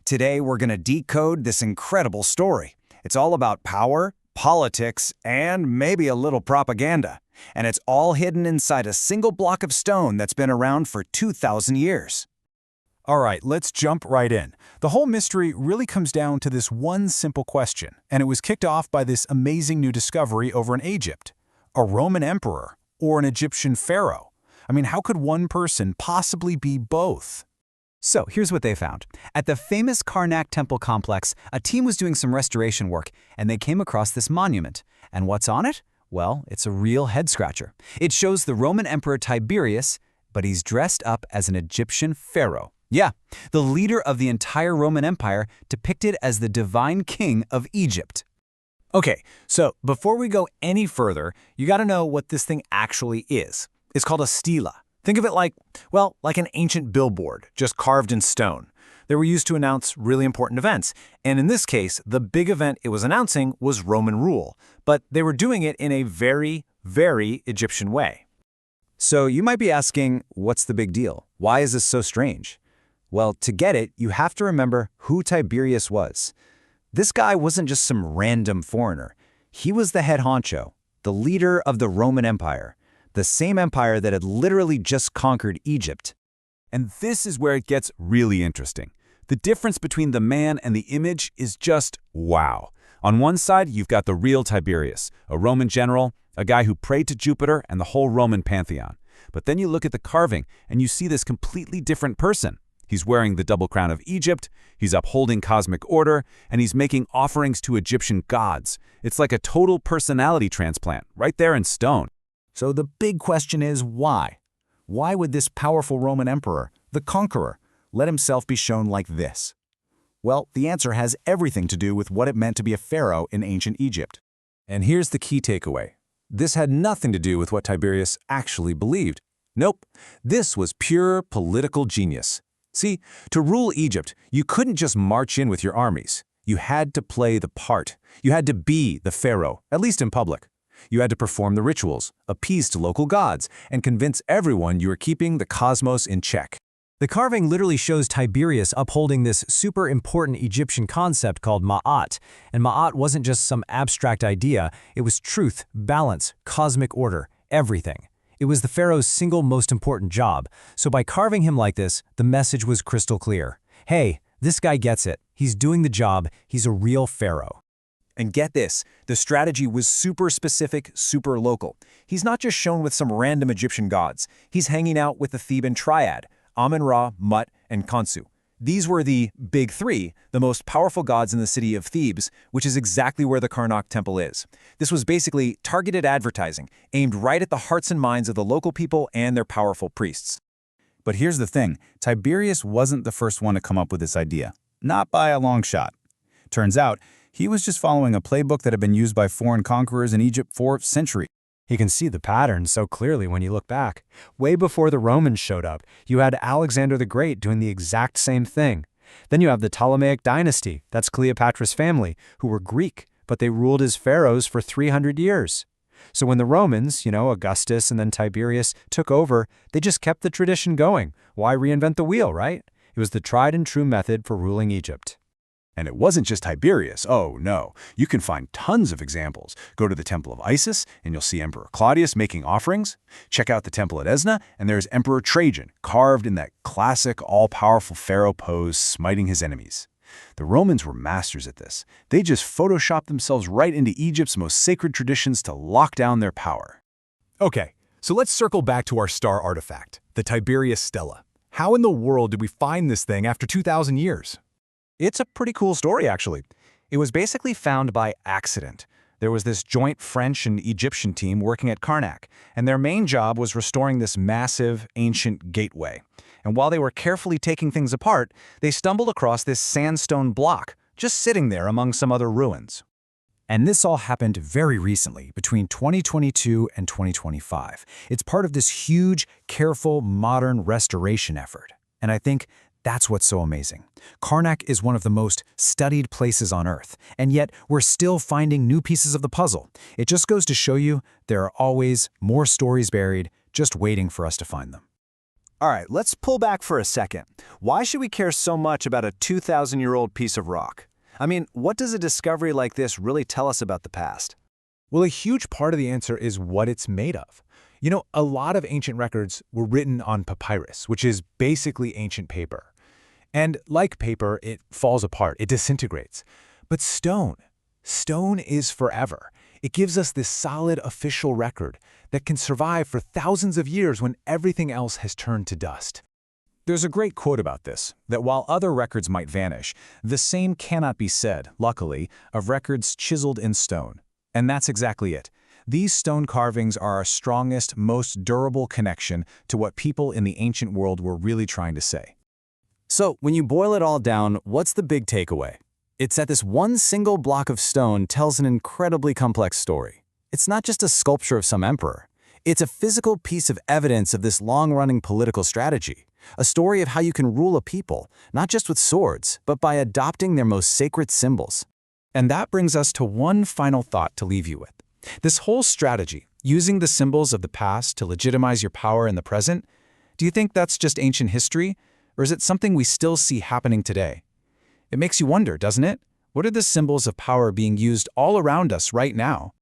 Today, we're going to decode this incredible story. It's all about power, politics, and maybe a little propaganda. And it's all hidden inside a single block of stone that's been around for 2,000 years. All right, let's jump right in. The whole mystery really comes down to this one simple question, and it was kicked off by this amazing new discovery over in Egypt. A Roman emperor or an Egyptian pharaoh? I mean, how could one person possibly be both? So here's what they found. At the famous Karnak temple complex, a team was doing some restoration work, and they came across this monument. And what's on it? Well, it's a real head-scratcher. It shows the Roman Emperor Tiberius, but he's dressed up as an Egyptian pharaoh. Yeah, the leader of the entire Roman Empire, depicted as the divine king of Egypt. Okay, so before we go any further, you gotta know what this thing actually is. It's called a stela. Think of it like an ancient billboard, just carved in stone. They were used to announce really important events, and in this case, the big event it was announcing was Roman rule, but they were doing it in a very, very Egyptian way. So you might be asking, what's the big deal? Why is this so strange? Well, to get it, you have to remember who Tiberius was. This guy wasn't just some random foreigner. He was the head honcho, the leader of the Roman Empire, the same empire that had literally just conquered Egypt. And this is where it gets really interesting. The difference between the man and the image is just wow. On one side, you've got the real Tiberius, a Roman general, a guy who prayed to Jupiter and the whole Roman pantheon. But then you look at the carving and you see this completely different person. He's wearing the double crown of Egypt, he's upholding cosmic order, and he's making offerings to Egyptian gods. It's like a total personality transplant, right there in stone. So the big question is why? Why would this powerful Roman emperor, the conqueror, let himself be shown like this? Well, the answer has everything to do with what it meant to be a pharaoh in ancient Egypt. And here's the key takeaway. This had nothing to do with what Tiberius actually believed. Nope, this was pure political genius. See, to rule Egypt, you couldn't just march in with your armies. You had to play the part. You had to be the pharaoh, at least in public. You had to perform the rituals, appease to local gods, and convince everyone you were keeping the cosmos in check. The carving literally shows Tiberius upholding this super important Egyptian concept called ma'at. And ma'at wasn't just some abstract idea, it was truth, balance, cosmic order, everything. It was the pharaoh's single most important job. So by carving him like this, the message was crystal clear. Hey, this guy gets it. He's doing the job. He's a real pharaoh. And get this, the strategy was super specific, super local. He's not just shown with some random Egyptian gods. He's hanging out with the Theban Triad, Amun-Ra, Mut, and Khonsu. These were the big three, the most powerful gods in the city of Thebes, which is exactly where the Karnak temple is. This was basically targeted advertising, aimed right at the hearts and minds of the local people and their powerful priests. But here's the thing, Tiberius wasn't the first one to come up with this idea. Not by a long shot. Turns out, he was just following a playbook that had been used by foreign conquerors in Egypt for centuries. You can see the pattern so clearly when you look back. Way before the Romans showed up, you had Alexander the Great doing the exact same thing. Then you have the Ptolemaic dynasty, that's Cleopatra's family, who were Greek, but they ruled as pharaohs for 300 years. So when the Romans, Augustus and then Tiberius, took over, they just kept the tradition going. Why reinvent the wheel, right? It was the tried and true method for ruling Egypt. And it wasn't just Tiberius, oh no. You can find tons of examples. Go to the Temple of Isis, and you'll see Emperor Claudius making offerings. Check out the Temple at Esna, and there's Emperor Trajan, carved in that classic all-powerful pharaoh pose, smiting his enemies. The Romans were masters at this. They just photoshopped themselves right into Egypt's most sacred traditions to lock down their power. Okay, so let's circle back to our star artifact, the Tiberius Stela. How in the world did we find this thing after 2,000 years? It's a pretty cool story, actually. It was basically found by accident. There was this joint French and Egyptian team working at Karnak, and their main job was restoring this massive, ancient gateway. And while they were carefully taking things apart, they stumbled across this sandstone block, just sitting there among some other ruins. And this all happened very recently, between 2022 and 2025. It's part of this huge, careful, modern restoration effort. And I think that's what's so amazing. Karnak is one of the most studied places on Earth, and yet we're still finding new pieces of the puzzle. It just goes to show you there are always more stories buried, just waiting for us to find them. All right, let's pull back for a second. Why should we care so much about a 2,000-year-old piece of rock? I mean, what does a discovery like this really tell us about the past? Well, a huge part of the answer is what it's made of. You know, a lot of ancient records were written on papyrus, which is basically ancient paper. And like paper, it falls apart, it disintegrates. But stone is forever. It gives us this solid official record that can survive for thousands of years when everything else has turned to dust. There's a great quote about this, that while other records might vanish, the same cannot be said, luckily, of records chiseled in stone. And that's exactly it. These stone carvings are our strongest, most durable connection to what people in the ancient world were really trying to say. So, when you boil it all down, what's the big takeaway? It's that this one single block of stone tells an incredibly complex story. It's not just a sculpture of some emperor. It's a physical piece of evidence of this long-running political strategy, a story of how you can rule a people, not just with swords, but by adopting their most sacred symbols. And that brings us to one final thought to leave you with. This whole strategy, using the symbols of the past to legitimize your power in the present, do you think that's just ancient history, or is it something we still see happening today? It makes you wonder, doesn't it? What are the symbols of power being used all around us right now?